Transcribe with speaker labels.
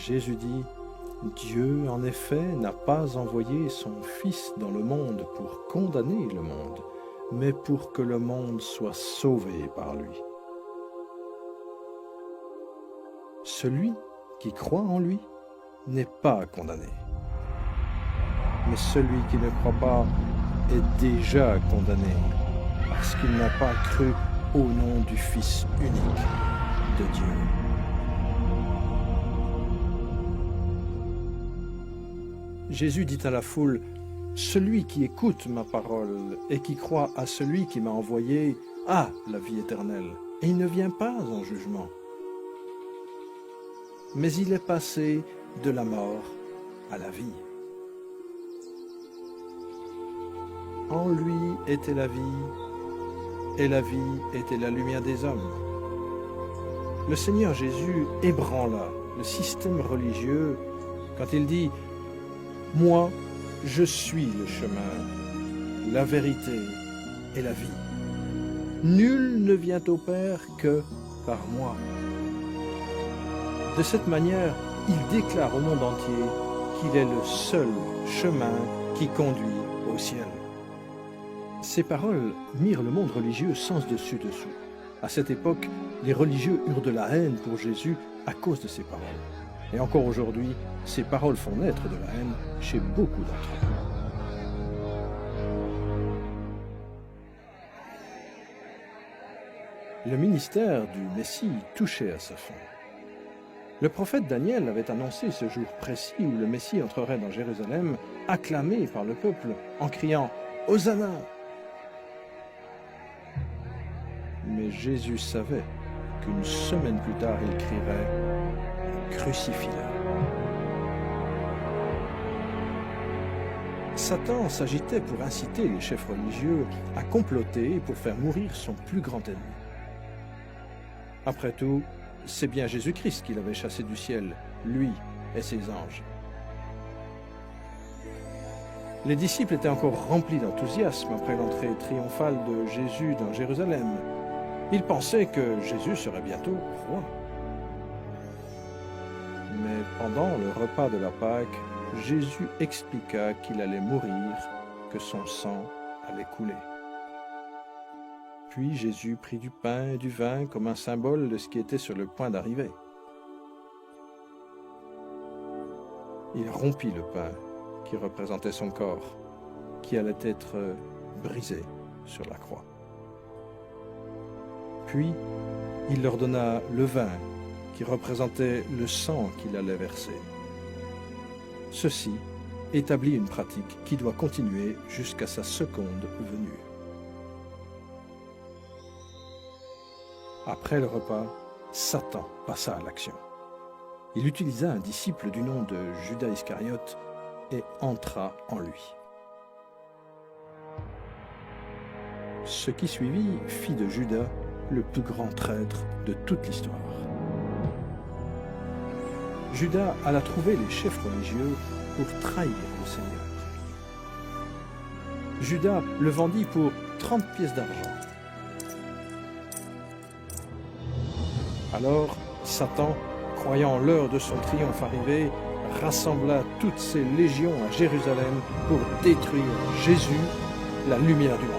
Speaker 1: Jésus dit, « Dieu, en effet, n'a pas envoyé son Fils dans le monde pour condamner le monde, mais pour que le monde soit sauvé par lui. Celui qui croit en lui n'est pas condamné, mais celui qui ne croit pas est déjà condamné, parce qu'il n'a pas cru au nom du Fils unique de Dieu. » Jésus dit à la foule, « Celui qui écoute ma parole et qui croit à celui qui m'a envoyé a la vie éternelle, et il ne vient pas en jugement, mais il est passé de la mort à la vie. En lui était la vie, et la vie était la lumière des hommes. » Le Seigneur Jésus ébranla le système religieux quand il dit « Moi, je suis le chemin, la vérité et la vie. Nul ne vient au Père que par moi. » De cette manière, il déclare au monde entier qu'il est le seul chemin qui conduit au ciel. Ces paroles mirent le monde religieux sens dessus-dessous. À cette époque, les religieux eurent de la haine pour Jésus à cause de ces paroles. Et encore aujourd'hui, ces paroles font naître de la haine chez beaucoup d'entre eux. Le ministère du Messie touchait à sa fin. Le prophète Daniel avait annoncé ce jour précis où le Messie entrerait dans Jérusalem, acclamé par le peuple en criant « Hosanna !» Mais Jésus savait qu'une semaine plus tard, il crierait « Crucifie-le !» Satan s'agitait pour inciter les chefs religieux à comploter pour faire mourir son plus grand ennemi. Après tout, c'est bien Jésus-Christ qu'il avait chassé du ciel, lui et ses anges. Les disciples étaient encore remplis d'enthousiasme après l'entrée triomphale de Jésus dans Jérusalem. Ils pensaient que Jésus serait bientôt roi. Mais pendant le repas de la Pâque, Jésus expliqua qu'il allait mourir, que son sang allait couler. Puis Jésus prit du pain et du vin comme un symbole de ce qui était sur le point d'arriver. Il rompit le pain qui représentait son corps, qui allait être brisé sur la croix. Puis, il leur donna le vin qui représentait le sang qu'il allait verser. Ceci établit une pratique qui doit continuer jusqu'à sa seconde venue. Après le repas, Satan passa à l'action. Il utilisa un disciple du nom de Judas Iscariote et entra en lui. Ce qui suivit fit de Judas le plus grand traître de toute l'histoire. Judas alla trouver les chefs religieux pour trahir le Seigneur. Judas le vendit pour 30 pièces d'argent. Alors, Satan, croyant l'heure de son triomphe arrivée, rassembla toutes ses légions à Jérusalem pour détruire Jésus, la lumière du monde.